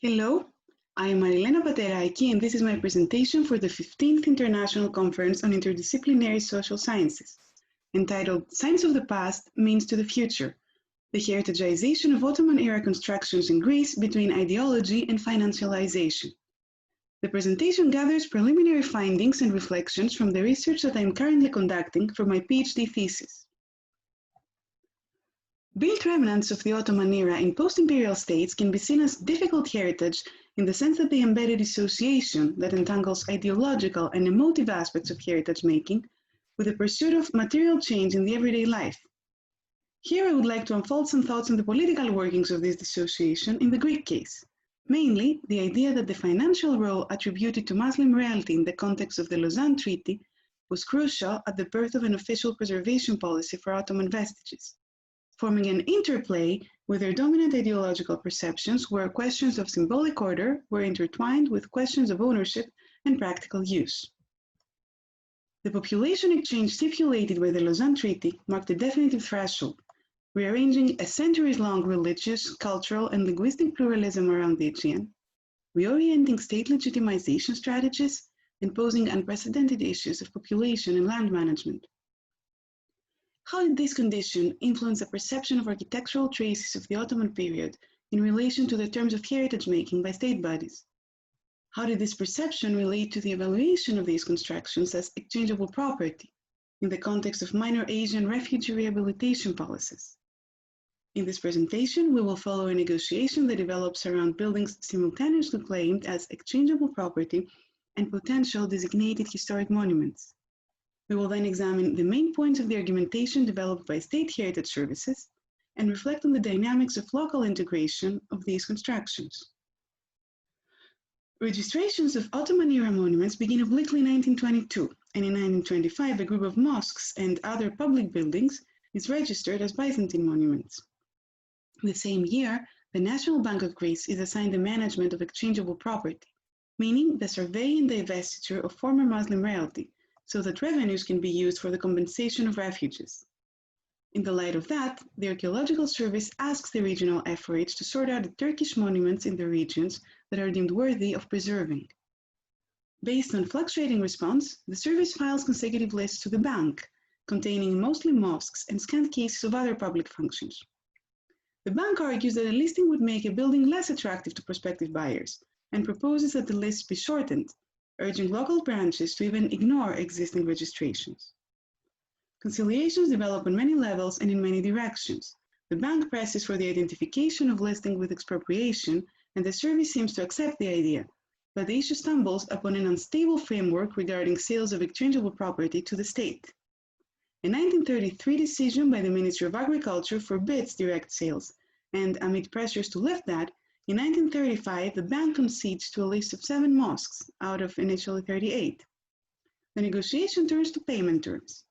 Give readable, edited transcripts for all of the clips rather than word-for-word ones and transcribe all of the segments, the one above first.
Hello, I am Marilena Pateraki, and this is my presentation for the 15th International Conference on Interdisciplinary Social Sciences, entitled Science of the Past Means to the Future, the Heritagization of Ottoman-era Constructions in Greece between Ideology and Financialization. The presentation gathers preliminary findings and reflections from the research that I am currently conducting for my PhD thesis. Built remnants of the Ottoman era in post-imperial states can be seen as difficult heritage in the sense that they embed a dissociation that entangles ideological and emotive aspects of heritage making with the pursuit of material change in the everyday life. Here I would like to unfold some thoughts on the political workings of this dissociation in the Greek case, mainly the idea that the financial role attributed to Muslim royalty in the context of the Lausanne Treaty was crucial at the birth of an official preservation policy for Ottoman vestiges, forming an interplay with their dominant ideological perceptions where questions of symbolic order were intertwined with questions of ownership and practical use. The population exchange stipulated by the Lausanne Treaty marked a definitive threshold, rearranging a centuries-long religious, cultural, and linguistic pluralism around the Aegean, reorienting state legitimization strategies, and posing unprecedented issues of population and land management. How did this condition influence the perception of architectural traces of the Ottoman period in relation to the terms of heritage making by state bodies? How did this perception relate to the evaluation of these constructions as exchangeable property in the context of minor Asian refugee rehabilitation policies? In this presentation, we will follow a negotiation that develops around buildings simultaneously claimed as exchangeable property and potential designated historic monuments. We will then examine the main points of the argumentation developed by state heritage services and reflect on the dynamics of local integration of these constructions. Registrations of Ottoman-era monuments begin obliquely in 1922, and in 1925 a group of mosques and other public buildings is registered as Byzantine monuments. The same year, the National Bank of Greece is assigned the management of exchangeable property, meaning the survey and divestiture of former Muslim royalty, so that revenues can be used for the compensation of refugees. In the light of that, the Archaeological Service asks the regional FRH to sort out the Turkish monuments in the regions that are deemed worthy of preserving. Based on fluctuating response, the service files consecutive lists to the bank, containing mostly mosques and scant cases of other public functions. The bank argues that a listing would make a building less attractive to prospective buyers, and proposes that the list be shortened, urging local branches to even ignore existing registrations. Conciliations develop on many levels and in many directions. The bank presses for the identification of listing with expropriation, and the service seems to accept the idea, but the issue stumbles upon an unstable framework regarding sales of exchangeable property to the state. A 1933 decision by the Ministry of Agriculture forbids direct sales, and amid pressures to lift that, in 1935, the bank concedes to a list of 7 mosques out of initially 38. The negotiation turns to payment terms.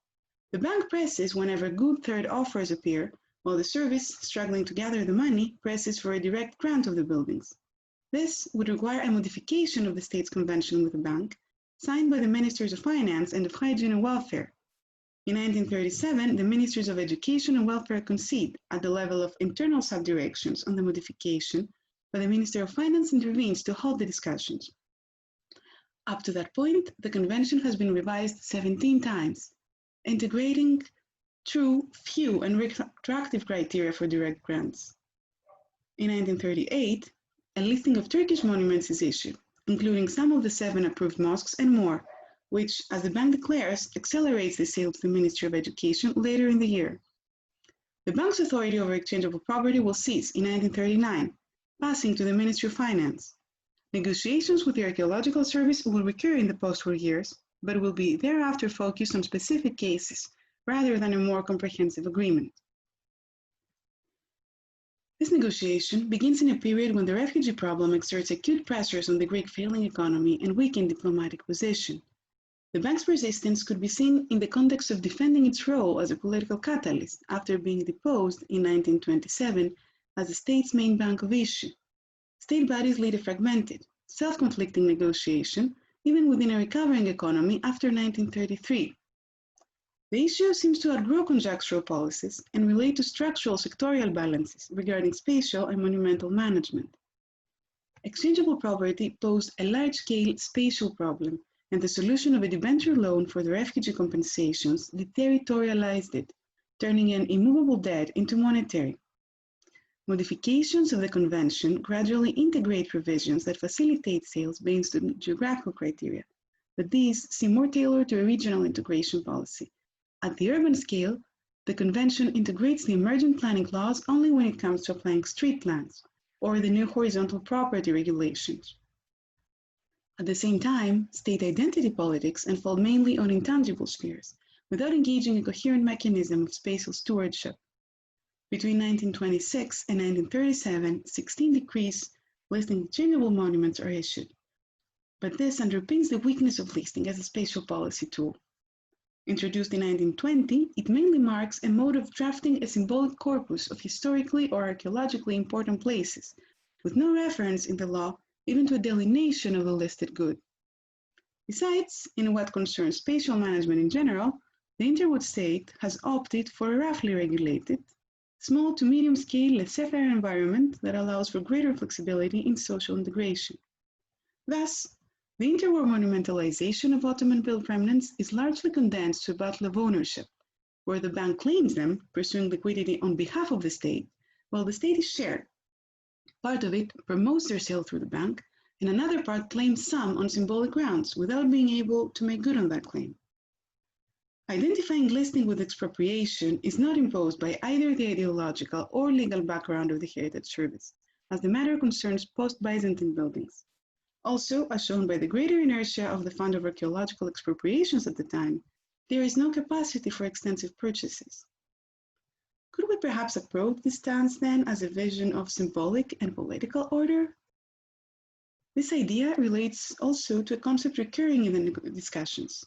The bank presses whenever good third offers appear, while the service, struggling to gather the money, presses for a direct grant of the buildings. This would require a modification of the state's convention with the bank, signed by the Ministers of Finance and of Hygiene and Welfare. In 1937, the Ministries of Education and Welfare concede at the level of internal subdirections on the modification, but the Minister of Finance intervenes to halt the discussions. Up to that point, the convention has been revised 17 times, integrating true, few, and retroactive criteria for direct grants. In 1938, a listing of Turkish monuments is issued, including some of the 7 approved mosques and more, which, as the bank declares, accelerates the sale to the Ministry of Education later in the year. The bank's authority over exchangeable property will cease in 1939, passing to the Ministry of Finance. Negotiations with the Archaeological Service will recur in the post-war years, but will be thereafter focused on specific cases, rather than a more comprehensive agreement. This negotiation begins in a period when the refugee problem exerts acute pressures on the Greek failing economy and weakened diplomatic position. The bank's resistance could be seen in the context of defending its role as a political catalyst after being deposed in 1927 as the state's main bank of issue. State bodies lead a fragmented, self-conflicting negotiation, even within a recovering economy after 1933. The issue seems to outgrow conjunctural policies and relate to structural sectorial balances regarding spatial and monumental management. Exchangeable property posed a large-scale spatial problem, and the solution of a debenture loan for the refugee compensations deterritorialized it, turning an immovable debt into monetary. Modifications of the Convention gradually integrate provisions that facilitate sales based on geographical criteria, but these seem more tailored to a regional integration policy. At the urban scale, the Convention integrates the emergent planning laws only when it comes to applying street plans or the new horizontal property regulations. At the same time, state identity politics unfold mainly on intangible spheres, without engaging a coherent mechanism of spatial stewardship. Between 1926 and 1937, 16 decrees listing exchangeable monuments are issued, but this underpins the weakness of listing as a spatial policy tool. Introduced in 1920, it mainly marks a mode of drafting a symbolic corpus of historically or archaeologically important places, with no reference in the law even to a delineation of the listed good. Besides, in what concerns spatial management in general, the interwar state has opted for a roughly regulated, small to medium-scale laissez-faire environment that allows for greater flexibility in social integration. Thus, the interwar monumentalization of Ottoman-built remnants is largely condensed to a battle of ownership, where the bank claims them, pursuing liquidity on behalf of the state, while the state is shared. Part of it promotes their sale through the bank, and another part claims some on symbolic grounds without being able to make good on that claim. Identifying listing with expropriation is not imposed by either the ideological or legal background of the Heritage Service, as the matter concerns post-Byzantine buildings. Also, as shown by the greater inertia of the Fund of Archaeological Expropriations at the time, there is no capacity for extensive purchases. Could we perhaps approach this stance then as a vision of symbolic and political order? This idea relates also to a concept recurring in the discussions,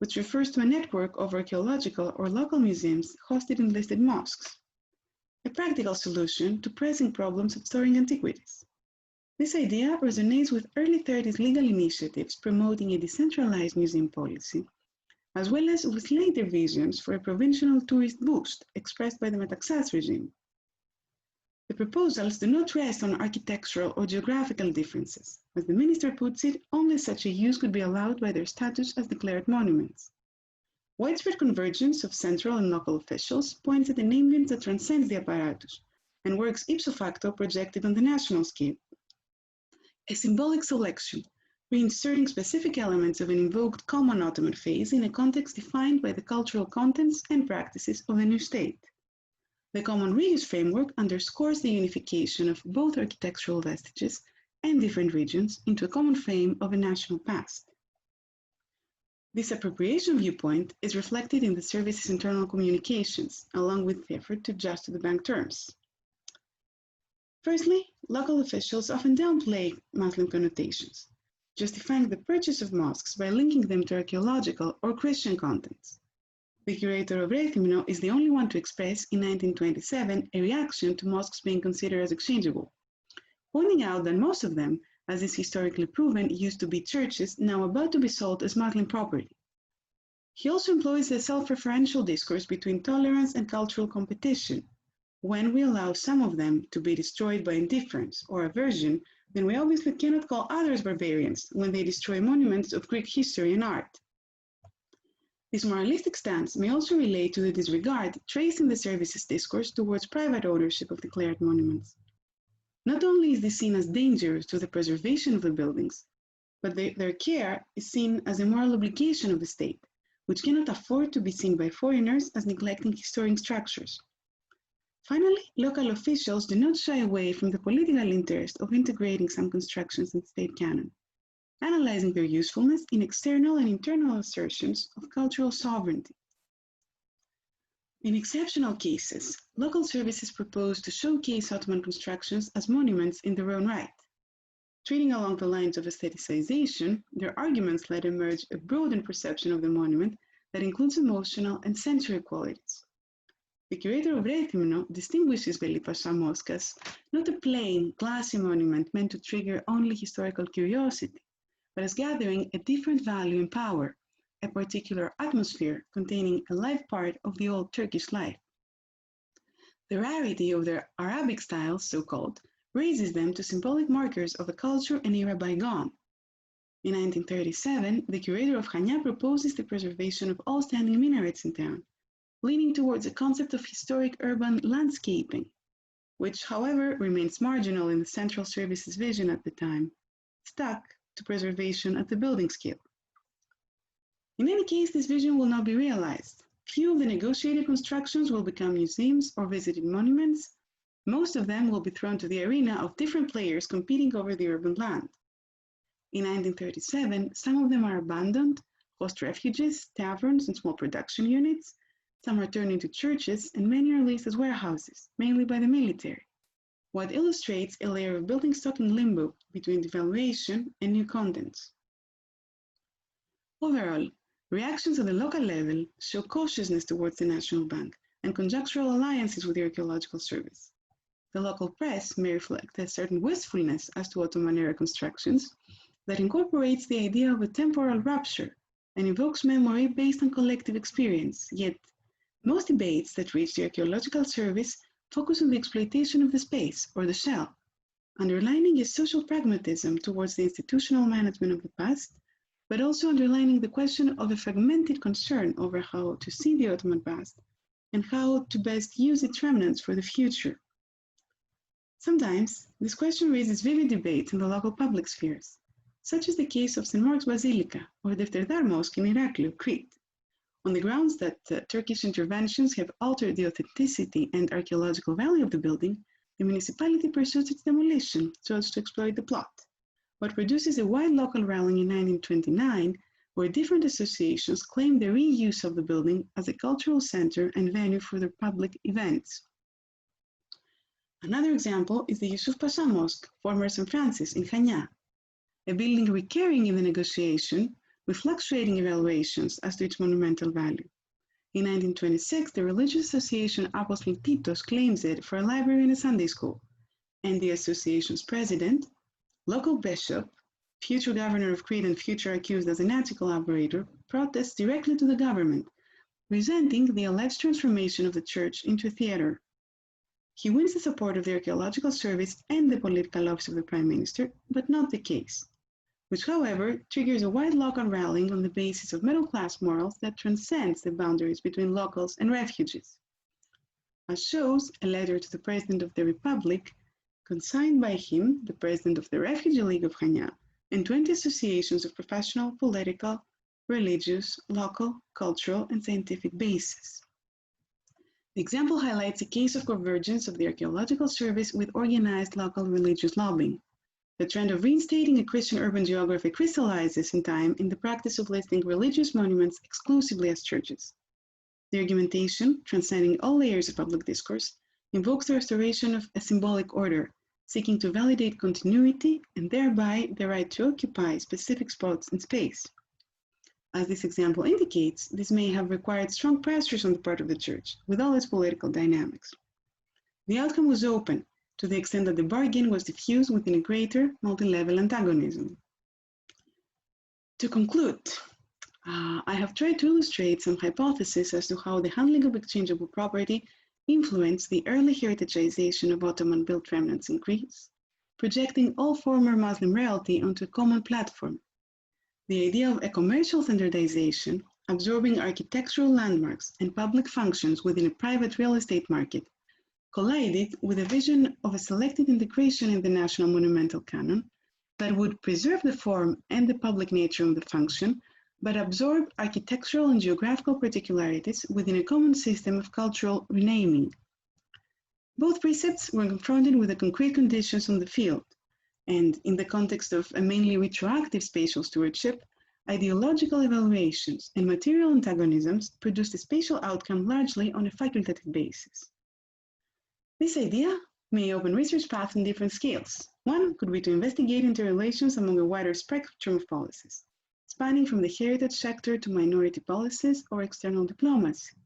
which refers to a network of archaeological or local museums hosted in listed mosques, a practical solution to pressing problems of storing antiquities. This idea resonates with early 30s legal initiatives promoting a decentralized museum policy, as well as with later visions for a provincial tourist boost expressed by the Metaxas regime. The proposals do not rest on architectural or geographical differences. As the minister puts it, only such a use could be allowed by their status as declared monuments. Widespread convergence of central and local officials points at an aim that transcends the apparatus and works ipso facto projected on the national scale. A symbolic selection, reinserting specific elements of an invoked common Ottoman phase in a context defined by the cultural contents and practices of a new state. The common reuse framework underscores the unification of both architectural vestiges and different regions into a common frame of a national past. This appropriation viewpoint is reflected in the service's internal communications, along with the effort to adjust to the bank terms. Firstly, local officials often downplay Muslim connotations, justifying the purchase of mosques by linking them to archaeological or Christian contents. The curator of Rethymno is the only one to express, in 1927, a reaction to mosques being considered as exchangeable, pointing out that most of them, as is historically proven, used to be churches now about to be sold as Muslim property. He also employs a self-referential discourse between tolerance and cultural competition. When we allow some of them to be destroyed by indifference or aversion, then we obviously cannot call others barbarians when they destroy monuments of Greek history and art. This moralistic stance may also relate to the disregard traced in the service's discourse towards private ownership of declared monuments. Not only is this seen as dangerous to the preservation of the buildings, but their care is seen as a moral obligation of the state, which cannot afford to be seen by foreigners as neglecting historic structures. Finally, local officials do not shy away from the political interest of integrating some constructions in state canon, analyzing their usefulness in external and internal assertions of cultural sovereignty. In exceptional cases, local services propose to showcase Ottoman constructions as monuments in their own right. Treating along the lines of aestheticization, their arguments let emerge a broadened perception of the monument that includes emotional and sensory qualities. The curator of Rethymno distinguishes Veli Pasha Mosque as not a plain, glassy monument meant to trigger only historical curiosity, but as gathering a different value and power, a particular atmosphere containing a live part of the old Turkish life. The rarity of their Arabic style, so-called, raises them to symbolic markers of a culture and era bygone. In 1937, the curator of Chania proposes the preservation of all standing minarets in town, leaning towards a concept of historic urban landscaping, which, however, remains marginal in the Central Services vision at the time, stuck to preservation at the building scale. In any case, this vision will not be realized. Few of the negotiated constructions will become museums or visited monuments. Most of them will be thrown to the arena of different players competing over the urban land. In 1937, some of them are abandoned, host refuges, taverns, and small production units. Some are turned into churches, and many are leased as warehouses, mainly by the military, what illustrates a layer of building stock in limbo between devaluation and new contents. Overall, reactions at the local level show cautiousness towards the National Bank and conjunctural alliances with the Archaeological Service. The local press may reflect a certain wistfulness as to Ottoman-era constructions that incorporates the idea of a temporal rupture and evokes memory based on collective experience, yet most debates that reach the Archaeological Service focus on the exploitation of the space, or the shell, underlining a social pragmatism towards the institutional management of the past, but also underlining the question of a fragmented concern over how to see the Ottoman past and how to best use its remnants for the future. Sometimes, this question raises vivid debates in the local public spheres, such as the case of St. Mark's Basilica or the Defterdar Mosque in Heraklion, Crete, on the grounds that Turkish interventions have altered the authenticity and archaeological value of the building. The municipality pursues its demolition so as to exploit the plot, what produces a wide local rallying in 1929, where different associations claim the reuse of the building as a cultural center and venue for their public events. Another example is the Yusuf Pasha Mosque, former St. Francis in Chania, a building recurring in the negotiation with fluctuating evaluations as to its monumental value. In 1926, the religious association Apostol Titos claims it for a library and a Sunday school, and the association's president, local bishop, future governor of Crete and future accused as a Nazi collaborator, protests directly to the government, resenting the alleged transformation of the church into a theater. He wins the support of the Archaeological Service and the political office of the Prime Minister, but not the case, which, however, triggers a wide local rallying on the basis of middle-class morals that transcends the boundaries between locals and refugees. As shows a letter to the President of the Republic, consigned by him, the President of the Refugee League of Chania, and 20 associations of professional, political, religious, local, cultural, and scientific bases. The example highlights a case of convergence of the Archaeological Service with organized local religious lobbying. The trend of reinstating a Christian urban geography crystallizes in time in the practice of listing religious monuments exclusively as churches. The argumentation, transcending all layers of public discourse, invokes the restoration of a symbolic order, seeking to validate continuity and thereby the right to occupy specific spots in space. As this example indicates, this may have required strong pressures on the part of the church, with all its political dynamics. The outcome was open, to the extent that the bargain was diffused within a greater multi-level antagonism. To conclude, I have tried to illustrate some hypotheses as to how the handling of exchangeable property influenced the early heritageization of Ottoman-built remnants in Greece, projecting all former Muslim reality onto a common platform. The idea of a commercial standardization, absorbing architectural landmarks and public functions within a private real estate market, collided with a vision of a selective integration in the national monumental canon that would preserve the form and the public nature of the function, but absorb architectural and geographical particularities within a common system of cultural renaming. Both precepts were confronted with the concrete conditions on the field, and in the context of a mainly retroactive spatial stewardship, ideological evaluations and material antagonisms produced a spatial outcome largely on a facultative basis. This idea may open research paths on different scales. One could be to investigate interrelations among a wider spectrum of policies, spanning from the heritage sector to minority policies or external diplomacy.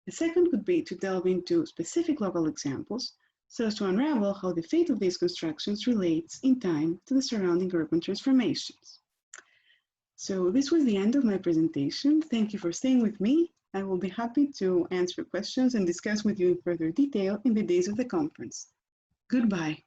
The second could be to delve into specific local examples, so as to unravel how the fate of these constructions relates in time to the surrounding urban transformations. So this was the end of my presentation. Thank you for staying with me. I will be happy to answer questions and discuss with you in further detail in the days of the conference. Goodbye.